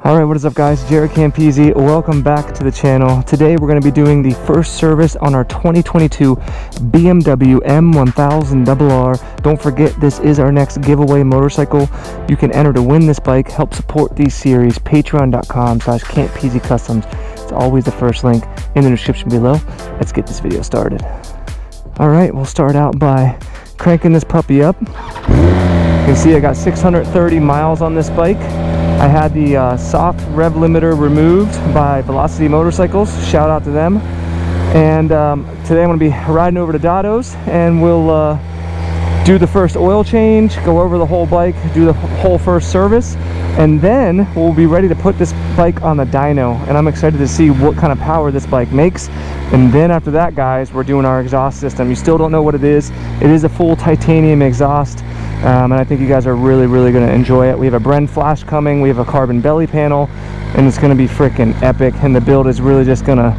Alright, what is up guys? JaretCampisi, welcome back to the channel. Today we're going to be doing the first service on our 2022 BMW M1000RR. Don't forget, this is our next giveaway motorcycle. You can enter to win this bike. Help support these series, patreon.com/Campisi Customs. It's always the first link in the description below. Let's get this video started. Alright, we'll start out by cranking this puppy up. You can see I got 630 miles on this bike. I had the soft rev limiter removed by Velocity Motorcycles. Shout out to them. And today I'm going to be riding over to Dado's and we'll do the first oil change, go over the whole bike, do the whole first service, and then we'll be ready to put this bike on the dyno. And I'm excited to see what kind of power this bike makes. And then after that, guys, we're doing our exhaust system. You still don't know what it is. It is a full titanium exhaust. And I think you guys are really going to enjoy it. We have a Bren flash coming, we have a carbon belly panel, and it's going to be freaking epic. And the build is really just gonna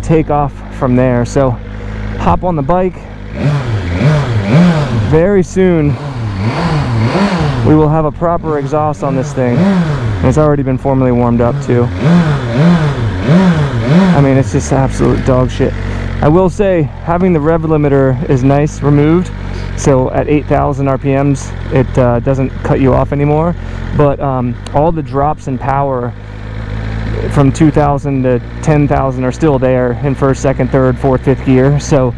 take off from there. So hop on the bike. Very soon we will have a proper exhaust on this thing, and it's already been formally warmed up too. I mean, it's just absolute dog shit. I will say, having the rev limiter is nice removed, so at 8,000 RPMs it doesn't cut you off anymore, but all the drops in power from 2,000 to 10,000 are still there in first, second, third, fourth, fifth gear. So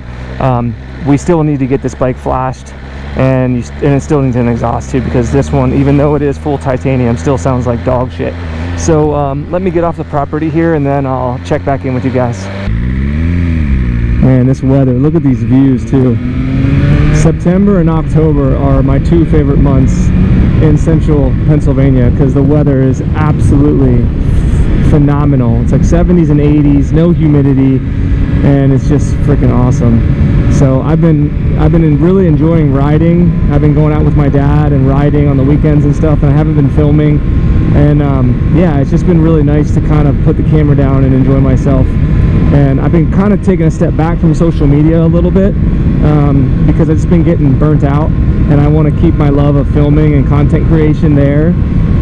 we still need to get this bike flashed, and it still needs an exhaust too, because this one, even though it is full titanium, still sounds like dog shit. So let me get off the property here and then I'll check back in with you guys. Man, this weather, look at these views too. September and October are my two favorite months in central Pennsylvania because the weather is absolutely phenomenal. It's like 70s and 80s, no humidity, and it's just freaking awesome. So I've been really enjoying riding. I've been going out with my dad and riding on the weekends and stuff, and I haven't been filming. And yeah, it's just been really nice to kind of put the camera down and enjoy myself. And I've been kind of taking a step back from social media a little bit because I've just been getting burnt out, and I want to keep my love of filming and content creation there.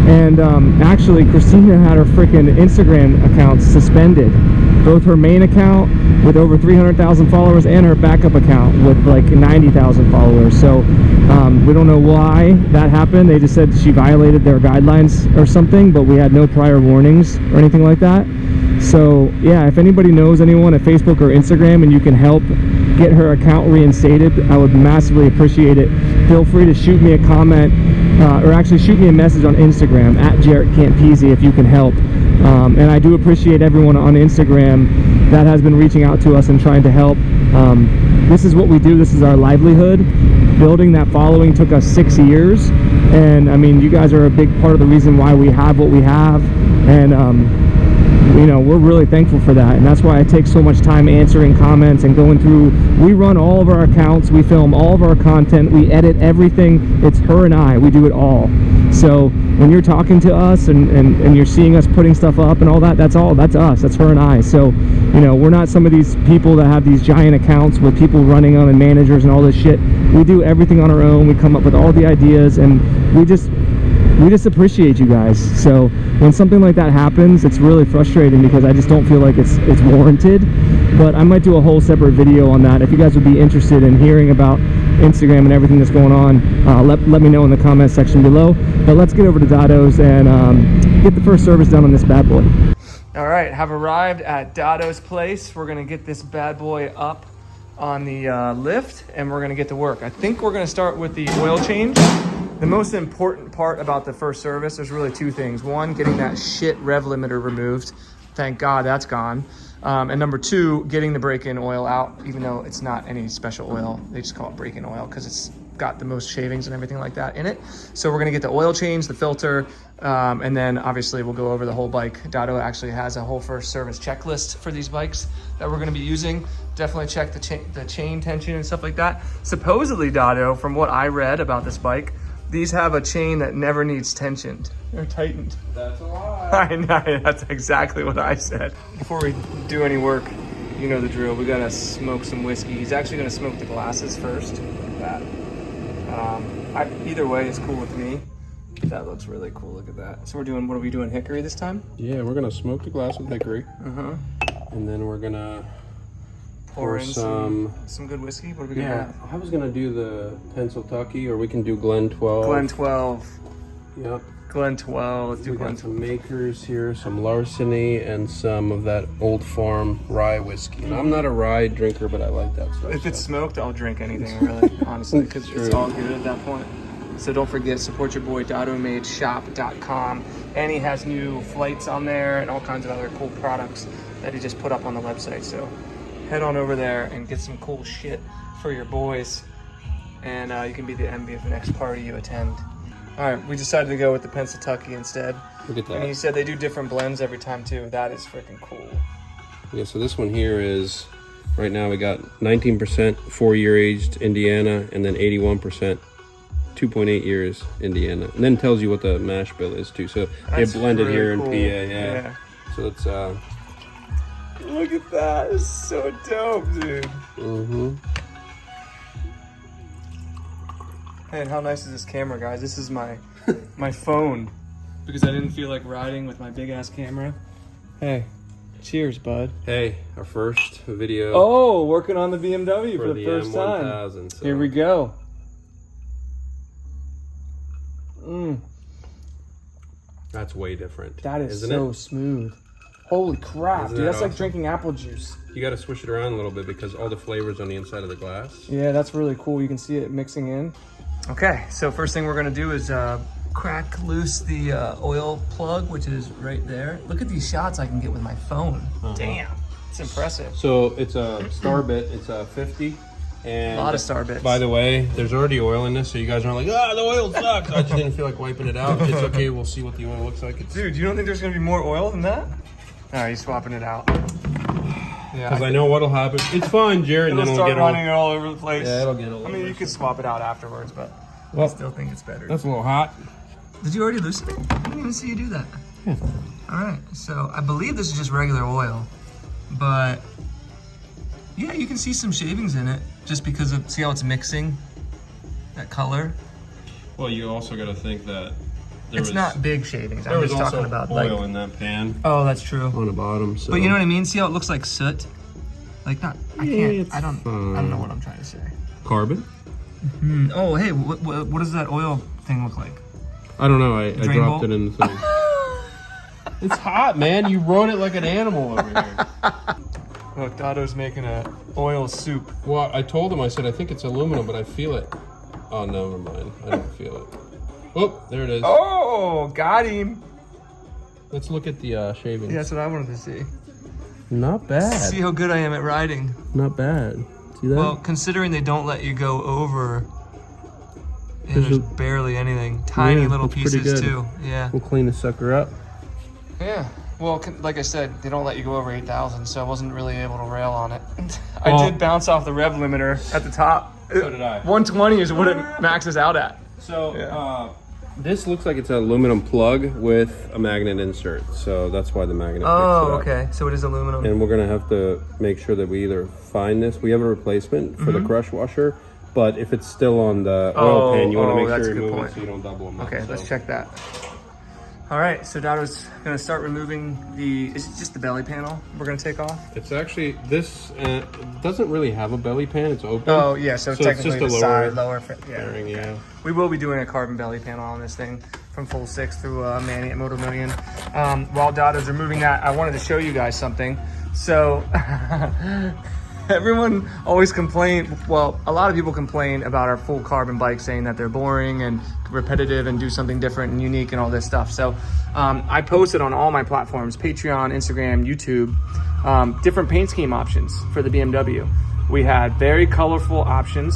And actually, Christina had her freaking Instagram accounts suspended, both her main account with over 300,000 followers and her backup account with like 90,000 followers. So we don't know why that happened. They just said she violated their guidelines or something, but we had no prior warnings or anything like that. So yeah, if anybody knows anyone at Facebook or Instagram and you can help get her account reinstated, I would massively appreciate it. Feel free to shoot me a comment or actually shoot me a message on Instagram at JaretCampisi if you can help. And I do appreciate everyone on Instagram that has been reaching out to us and trying to help. This is what we do. This is our livelihood. Building that following took us 6 years, and I mean, you guys are a big part of the reason why we have what we have, and you know, we're really thankful for that. And that's why I take so much time answering comments and going through. We run all of our accounts, we film all of our content, we edit everything. It's her and I, we do it all. So when you're talking to us and you're seeing us putting stuff up and all that, that's us, that's her and I. So, you know, we're not some of these people that have these giant accounts with people running on and managers and all this shit. We do everything on our own. We come up with all the ideas, and we just appreciate you guys. So when something like that happens, it's really frustrating because I just don't feel like it's warranted. But I might do a whole separate video on that. If you guys would be interested in hearing about Instagram and everything that's going on, let me know in the comment section below. But let's get over to Dado's and get the first service done on this bad boy. All right, have arrived at Dado's place. We're gonna get this bad boy up on the lift, and we're gonna get to work. I think we're gonna start with the oil change. The most important part about the first service, there's really two things. One, getting that shit rev limiter removed. Thank God that's gone. And number two, getting the break-in oil out, even though it's not any special oil. They just call it break-in oil because it's got the most shavings and everything like that in it. So we're gonna get the oil change, the filter, and then obviously we'll go over the whole bike. Dado actually has a whole first service checklist for these bikes that we're gonna be using. Definitely check the chain tension and stuff like that. Supposedly, Dado, from what I read about this bike, these have a chain that never needs tensioned or tightened. That's a lie. I know, that's exactly what I said. Before we do any work, you know the drill. We gotta smoke some whiskey. He's actually gonna smoke the glasses first, like that. Either way is cool with me. That looks really cool. Look at that. So we're doing, what are we doing, hickory this time? Yeah, we're gonna smoke the glass with hickory. And then we're gonna pour in some good whiskey. What are we gonna have? I was gonna do the Pennsylvania, or we can do Glen 12. Glen 12. Yep. Glen 12. Let's do Glen 12. Some makers here, some Larceny, and some of that Old Farm rye whiskey. And I'm not a rye drinker, but I like that stuff. If it's smoked, I'll drink anything, really, honestly, because it's all good at that point. So don't forget, support your boy, DottoMadeShop.com. And he has new flights on there and all kinds of other cool products that he just put up on the website. So head on over there and get some cool shit for your boys. And you can be the envy of the next party you attend. All right, we decided to go with the Pennsylvania instead. Look at that. And he said they do different blends every time too. That is freaking cool. Yeah, so this one here is, right now we got 19% 4-year aged Indiana, and then 81% 2.8 years Indiana. And then tells you what the mash bill is too. So they blended really here in PA, yeah. So it's look at that, it's so dope, dude. Hey, and how nice is this camera, guys? This is my phone, because I didn't feel like riding with my big ass camera. Hey, cheers, bud. Hey, our first video. Oh, working on the BMW for the first M1000, time. so. Here we go. That's way different. That is so smooth. Holy crap, dude, that's like drinking apple juice. You got to swish it around a little bit because all the flavor's on the inside of the glass. Yeah, that's really cool. You can see it mixing in. Okay, so first thing we're gonna do is crack loose the oil plug, which is right there. Look at these shots I can get with my phone. Damn, it's impressive. So it's a star bit, it's a 50. And a lot of star bits. By the way, there's already oil in this, so you guys aren't like, the oil sucks. I just didn't feel like wiping it out. It's okay, we'll see what the oil looks like. Dude, you don't think there's gonna be more oil than that? All right, he's swapping it out. Yeah, because I know what'll happen. It's fine, Jaret. It'll start running it all over the place. Yeah, it'll get all over. I mean, you could swap it out afterwards, but I still think it's better. That's a little hot. Did you already loosen it? I didn't even see you do that. Yeah. All right, so I believe this is just regular oil, but yeah, you can see some shavings in it just because of, see how it's mixing that color? Well, you also got to think that it's not big shavings. I'm just talking about oil in that pan. Oh, that's true. On the bottom. So. But you know what I mean? See how it looks like soot? Like not. I can't. I don't know what I'm trying to say. Carbon. Oh, hey, what does that oil thing look like? I don't know. I dropped it in the thing. It's hot, man. You rode it like an animal over here. Look, Dotto's making a oil soup. Well, I told him. I said I think it's aluminum, but I feel it. Oh, never mind. I don't feel it. Oh, there it is. Oh, got him. Let's look at the shavings. Yeah, that's what I wanted to see. Not bad. See how good I am at riding. Not bad. See that? Well, considering they don't let you go over, there's barely anything. Tiny little pieces too. Yeah. We'll clean the sucker up. Yeah. Well, like I said, they don't let you go over 8,000, so I wasn't really able to rail on it. I did bounce off the rev limiter at the top. So did I. 120 is what it maxes out at. So, this looks like it's an aluminum plug with a magnet insert. So that's why the magnet picks it up. Okay. So it is aluminum. And we're going to have to make sure that we either find this. We have a replacement for the crush washer. But if it's still on the oil pan, you want to make sure you move it so you don't double them up. Okay, let's check that. All right, so Dotto's gonna start removing is it just the belly panel we're gonna take off? It's actually, this doesn't really have a belly pan, it's open. Oh yeah, so technically it's just the lower fairing, yeah. We will be doing a carbon belly panel on this thing from full 6 through Manny at Moto Million. While Dotto's removing that, I wanted to show you guys something. So, everyone always a lot of people complain about our full carbon bikes, saying that they're boring and repetitive and do something different and unique and all this stuff. So I posted on all my platforms, Patreon, Instagram, YouTube, different paint scheme options for the BMW. We had very colorful options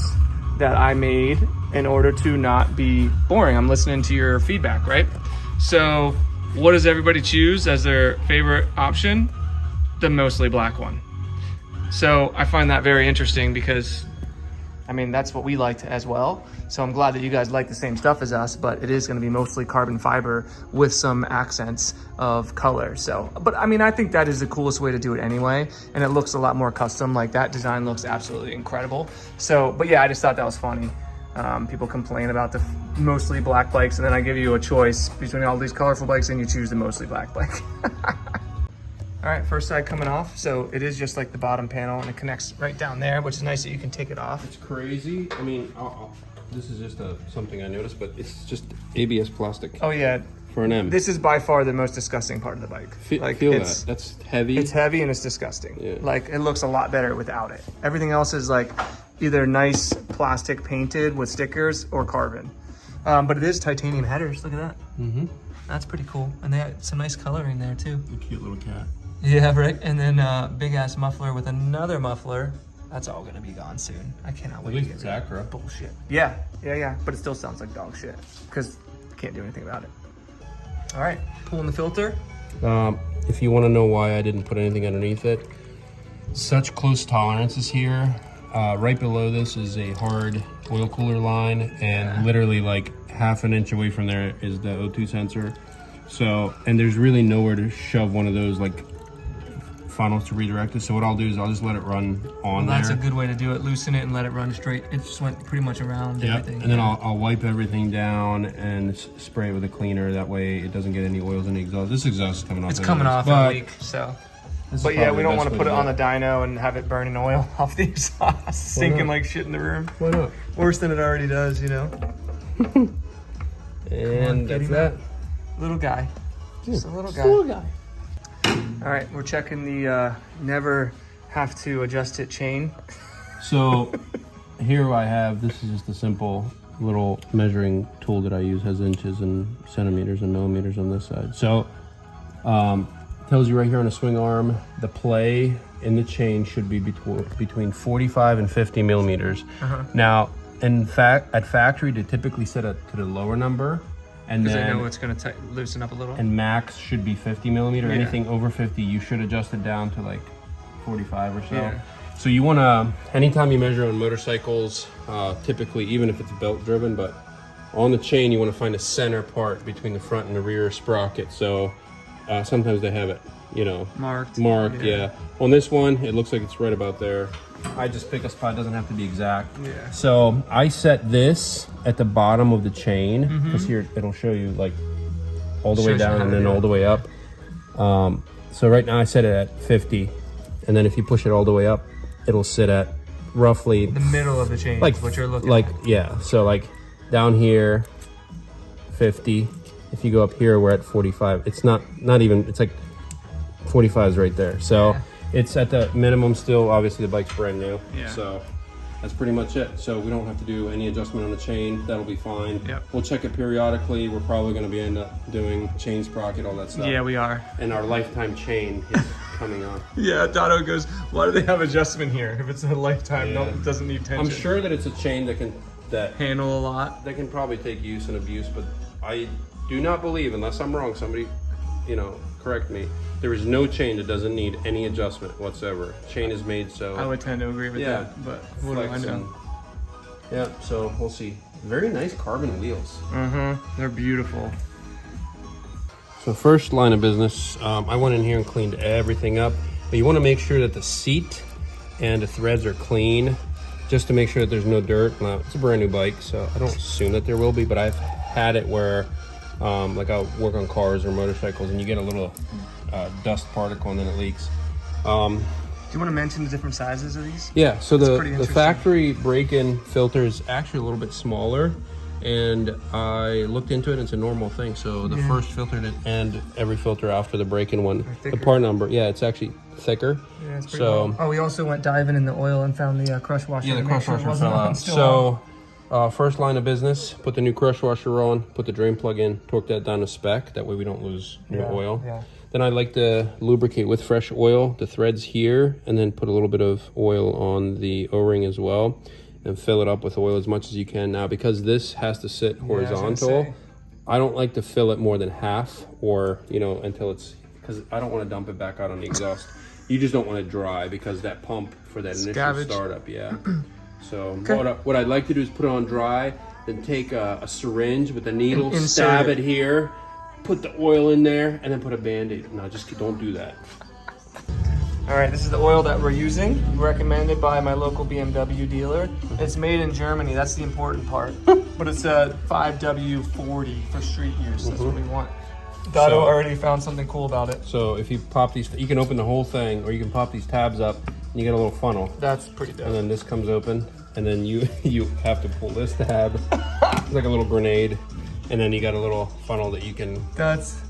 that I made in order to not be boring. I'm listening to your feedback, right? So what does everybody choose as their favorite option? The mostly black one. So I find that very interesting because, I mean, that's what we liked as well. So I'm glad that you guys like the same stuff as us, but it is going to be mostly carbon fiber with some accents of color. So, but I mean, I think that is the coolest way to do it anyway. And it looks a lot more custom. Like that design looks absolutely incredible. So, but yeah, I just thought that was funny. People complain about the mostly black bikes, and then I give you a choice between all these colorful bikes, and you choose the mostly black bike. All right, first side coming off. So it is just like the bottom panel, and it connects right down there, which is nice that you can take it off. It's crazy. I mean, this is just something I noticed, but it's just ABS plastic. Oh yeah. For an M. This is by far the most disgusting part of the bike. Like, feel that. That's heavy. It's heavy and it's disgusting. Yeah. Like, it looks a lot better without it. Everything else is like either nice plastic painted with stickers or carbon. But it is titanium headers. Look at that. Mm-hmm. That's pretty cool. And they have some nice coloring there too. A cute little cat. Yeah, right. And then big ass muffler with another muffler. That's all gonna be gone soon. I cannot wait. At least it's Acura. Bullshit. Yeah. But it still sounds like dog shit because I can't do anything about it. All right, pulling the filter. If you want to know why I didn't put anything underneath it, such close tolerances here. Right below this is a hard oil cooler line, and literally like half an inch away from there is the O2 sensor. So, and there's really nowhere to shove one of those like funnels to redirect it. So what I'll do is I'll just let it run on there. That's a good way to do it. Loosen it and let it run straight. It just went pretty much around everything. And then I'll wipe everything down and spray it with a cleaner. That way it doesn't get any oils in the exhaust. This exhaust is coming off. It's coming off in a week, so. But yeah, we don't want to put it on the dyno and have it burning oil off the exhaust, sinking like shit in the room. Why not? Worse than it already does, you know? And that's that. Little guy. Just a little guy. All right, we're checking the never have to adjust it chain. So here I have, this is just a simple little measuring tool that I use, has inches and centimeters and millimeters on this side. So tells you right here on the swing arm, the play in the chain should be between 45 and 50 millimeters. Now, in fact, at factory, they typically set it to the lower number. And because then I know it's going to loosen up a little. And max should be 50 millimeter. Anything over 50, you should adjust it down to like 45 or so. Yeah. So you want to, anytime you measure on motorcycles, typically, even if it's belt driven, but on the chain, you want to find a center part between the front and the rear sprocket. So sometimes they have it, you know, marked. Yeah. On this one, it looks like it's right about there. I just pick a spot, it doesn't have to be exact. Yeah. So I set this at the bottom of the chain, because here it'll show you like all the way down and then all the way up. So right now I set it at 50, and then if you push it all the way up, it'll sit at roughly the middle of the chain, like what you're looking at. Yeah, so like down here 50. If you go up here, we're at 45. It's not even, it's like 45 is right there. So it's at the minimum still. Obviously the bike's brand new, so that's pretty much it. So we don't have to do any adjustment on the chain. That'll be fine. We'll check it periodically. We're probably going to be end up doing chain sprocket, all that stuff. Yeah, we are. And our lifetime chain is coming on. Yeah, Dotto goes, why do they have adjustment here if it's a lifetime? No, it doesn't need tension. I'm sure that it's a chain that can handle a lot. That can probably take use and abuse, but I do not believe, unless I'm wrong, somebody, you know, correct me. There is no chain that doesn't need any adjustment whatsoever. Chain is made so. I would tend to agree with that, but what do I know? Yeah, so we'll see. Very nice carbon wheels. They're beautiful. So first line of business, I went in here and cleaned everything up. But you want to make sure that the seat and the threads are clean, just to make sure that there's no dirt. Now, it's a brand new bike, so I don't assume that there will be, but I've had it where like I'll work on cars or motorcycles and you get a little dust particle and then it leaks. Do you want to mention the different sizes of these? Yeah, so the factory break-in filter is actually a little bit smaller, and I looked into it and it's a normal thing. So the first filter and every filter after the break-in one, the part number, it's actually thicker. Yeah, it's pretty long. Oh, we also went diving in the oil and found the crush washer. Yeah, the crush washer fell out. So first line of business, put the new crush washer on, put the drain plug in, torque that down to spec. That way we don't lose new oil. Then I like to lubricate with fresh oil the threads here, and then put a little bit of oil on the O-ring as well, and fill it up with oil as much as you can. Now, because this has to sit horizontal, I don't like to fill it more than half, or, you know, until it's, because I don't want to dump it back out on the exhaust. You just don't want it dry, because that pump for that initial startup, So what I'd like to do is put it on dry, then take a syringe with a needle, stab it here, put the oil in there, and then put a Band-Aid. No, just don't do that. All right, this is the oil that we're using, recommended by my local BMW dealer. It's made in Germany, that's the important part. But it's a 5W40 for street use, that's what we want. Dotto already found something cool about it. So if you pop these, you can open the whole thing, or you can pop these tabs up, and you get a little funnel. That's pretty dope. And then this comes open, and then you have to pull this tab. It's like a little grenade, and then you got a little funnel that you can. That's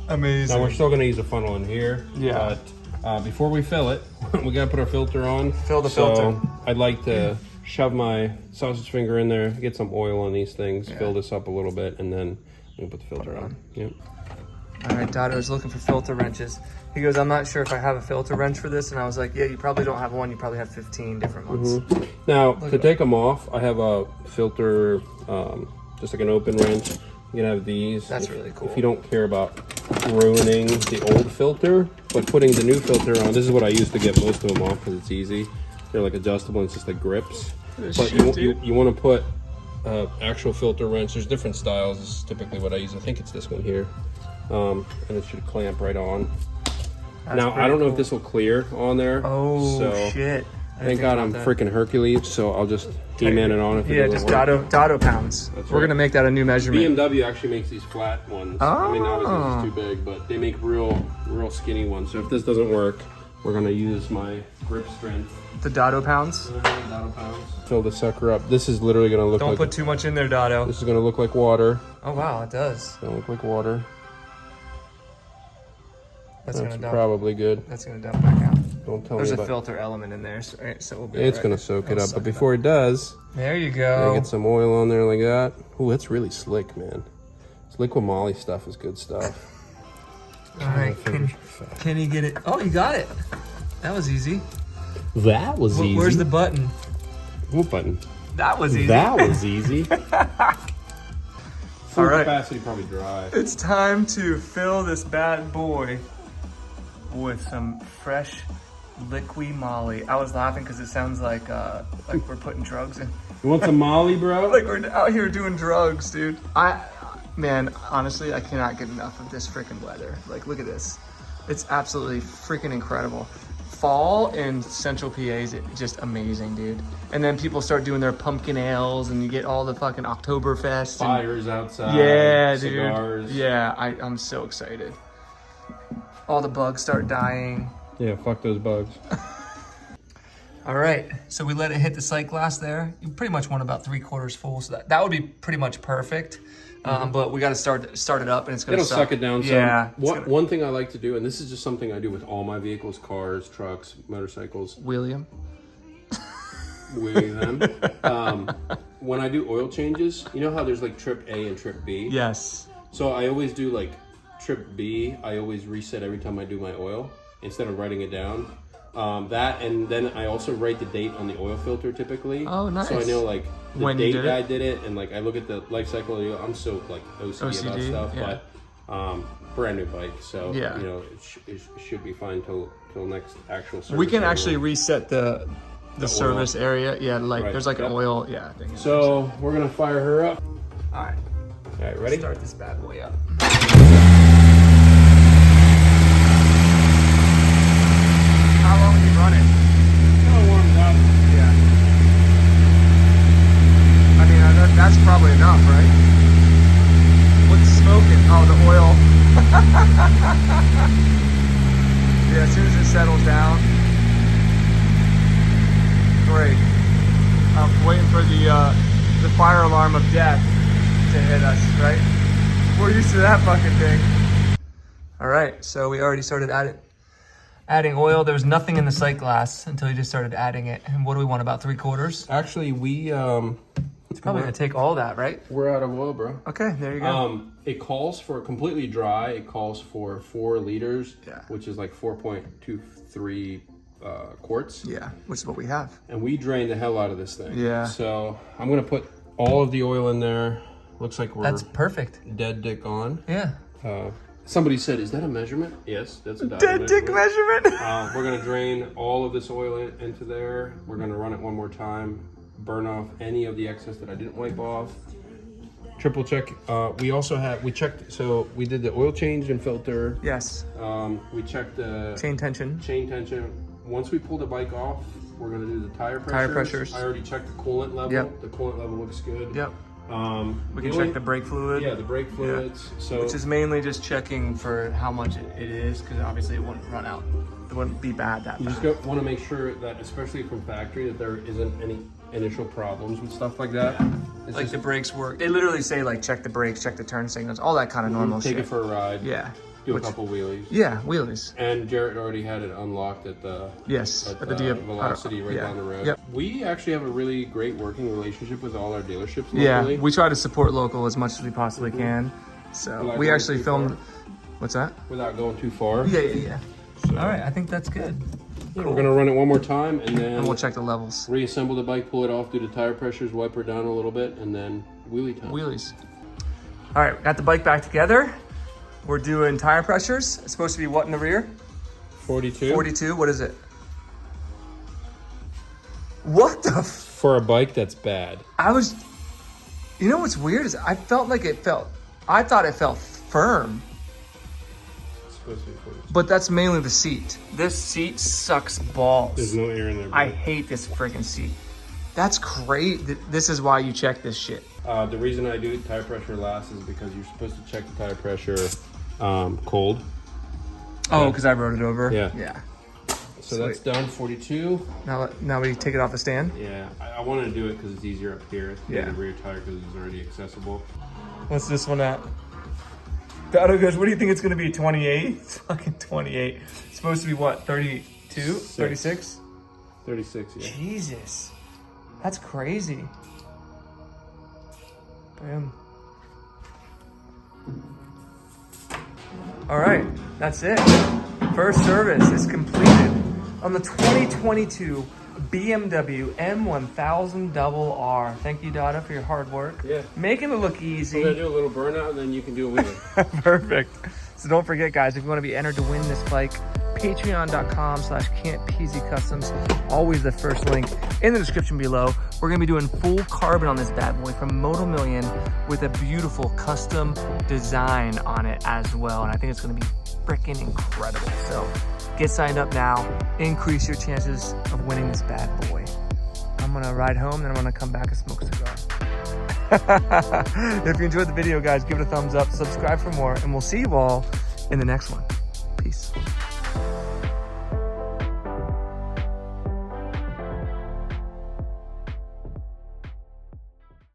amazing. Now we're still gonna use a funnel in here. Yeah. But before we fill it, we gotta put our filter on. Fill the filter. I'd like to shove my sausage finger in there, get some oil on these things, fill this up a little bit, and then we'll put the filter on. Yep. All right, Dotto's looking for filter wrenches. He goes, I'm not sure if I have a filter wrench for this. And I was like, yeah, you probably don't have one. You probably have 15 different ones. Now, to take them off, I have a filter, just like an open wrench. You can have these. That's really cool. If you don't care about ruining the old filter, but putting the new filter on, this is what I use to get most of them off because it's easy. They're like adjustable and it's just like grips. But you want to put actual filter wrench. There's different styles. This is typically what I use. I think it's this one here. And it should clamp right on. Now, I don't know if this will clear on there. Oh, so shit. Thank God I'm freaking Hercules, so I'll just He-Man it on if it doesn't work. Dotto pounds. We're going to make that a new measurement. BMW actually makes these flat ones. I mean, obviously it's too big, but they make real skinny ones. So if this doesn't work, we're going to use my grip strength. The Dotto pounds? Dotto pounds. Fill the sucker up. This is literally going to look like... Don't put too much in there, Dotto. This is going to look like water. Oh, wow, it does. It's going to look like water. That's probably good. That's gonna dump back out. Don't tell There's me. There's a filter element in there, so we'll be it's gonna soak it up. But before it does, there you go. Get some oil on there like that. Oh, that's really slick, man. This liquid moly stuff is good stuff. All right, can you get it? Oh, you got it. That was easy. That was easy. Where's the button? What button? That was easy. That was easy. Full All right. capacity, probably dry. It's time to fill this bad boy with some fresh liquid molly. I was laughing because it sounds like we're putting drugs in. You want some molly, bro? Like we're out here doing drugs, dude. Man, honestly, I cannot get enough of this freaking weather. Like, look at this. It's absolutely freaking incredible. Fall in Central PA is just amazing, dude. And then people start doing their pumpkin ales, and you get all the fucking Oktoberfest. Fires outside. Yeah, cigars. dude. Yeah, I'm so excited. All the bugs start dying. Yeah, fuck those bugs. All right, so we let it hit the sight glass there. You pretty much want about 3/4 full, so that would be pretty much perfect. But we got to start it up, and it's gonna suck it down. Yeah. One thing I like to do, and this is just something I do with all my vehicles, cars, trucks, motorcycles. William. Them. When I do oil changes, you know how there's like trip A and trip B? Yes. So I always do like trip B, I always reset every time I do my oil instead of writing it down. That, and then I also write the date on the oil filter typically. Oh, nice. So I know like the when date I did it, and like I look at the life cycle. I'm so like OCD about stuff, yeah. But brand new bike, so yeah. You know it should be fine till next actual service. We can actually reset the service area. Yeah, like there's like an oil thing. So we're gonna fire her up. All right, ready? Start this bad boy up. How long are you running? Kind of warmed up. Yeah. I mean, that's probably enough, right? What's smoking? Oh, the oil. Yeah, as soon as it settles down. Great. I'm waiting for the fire alarm of death to hit us, right? We're used to that fucking thing. All right, so we already started adding oil. There was nothing in the sight glass until you just started adding it. And what do we want, about 3/4? Actually, It's probably gonna take all that, right? we're out of oil, bro. Okay, there you go. It calls for completely dry. It calls for 4 liters, which is like 4.23 quarts. Yeah, which is what we have. And we drain the hell out of this thing. Yeah. So I'm gonna put all of the oil in there. Looks like That's perfect. dead dick on. Yeah. Somebody said, "Is that a measurement?" Yes, that's a Dead dick measurement. We're gonna drain all of this oil into there. We're gonna run it one more time, burn off any of the excess that I didn't wipe off. triple check. We also we checked, so we did the oil change and filter. Yes. We checked the Chain tension. Once we pull the bike off, we're gonna do the tire pressures. Tire pressures. I already checked the coolant level. Yep. The coolant level looks good. Yep. We can check the brake fluid. Yeah, the brake fluids. Yeah. So which is mainly just checking for how much it is, because obviously it wouldn't run out. It wouldn't be bad that you fast. just want to make sure that, especially from factory, that there isn't any initial problems with stuff like that. Yeah. It's Like just, the brakes work. They literally say like check the brakes, check the turn signals, all that kind of normal shit. take it for a ride. Yeah. Do a couple wheelies. Yeah, wheelies. And Jaret already had it unlocked at the velocity right down the road. Yep. We actually have a really great working relationship with all our dealerships locally. Yeah, we try to support local as much as we possibly can. So Without we going actually too filmed. far. What's that? Without going too far. Yeah. So, All right, I think that's good. yeah, we're gonna run it one more time and then And we'll check the levels. reassemble the bike, pull it off, do the tire pressures, wipe her down a little bit, and then wheelie time. Wheelies. All right, got the bike back together. We're doing tire pressures. It's supposed to be what in the rear? 42. 42. What is it? What the? For a bike, that's bad. You know what's weird is I thought it felt firm. It's supposed to be 42. But that's mainly the seat. This seat sucks balls. There's no air in there. I hate this freaking seat. That's great. This is why you check this shit. The reason I do tire pressure last is because you're supposed to check the tire pressure cold. Oh, because I wrote it over? Yeah. So that's done, 42. Now we take it off the stand? Yeah, I wanted to do it because it's easier up here. Yeah. The rear tire because it's already accessible. What's this one at? Dado goes, what do you think it's going to be, 28? It's fucking 28. It's supposed to be what, 32? 36? 36, yeah. Jesus. That's crazy. Boom. All right, that's it. First service is completed on the 2022 BMW M1000RR. Thank you, Dada, for your hard work. Yeah. Making it look easy. We're gonna do a little burnout and then you can do a wheelie. Perfect. So don't forget, guys, if you want to be entered to win this bike, patreon.com/Campisi Customs. Always the first link in the description below. We're going to be doing full carbon on this bad boy from Moto Million with a beautiful custom design on it as well. And I think it's going to be freaking incredible. So get signed up now. Increase your chances of winning this bad boy. I'm going to ride home, then I'm going to come back and smoke a cigar. If you enjoyed the video, guys, give it a thumbs up, subscribe for more, and we'll see you all in the next one. Peace.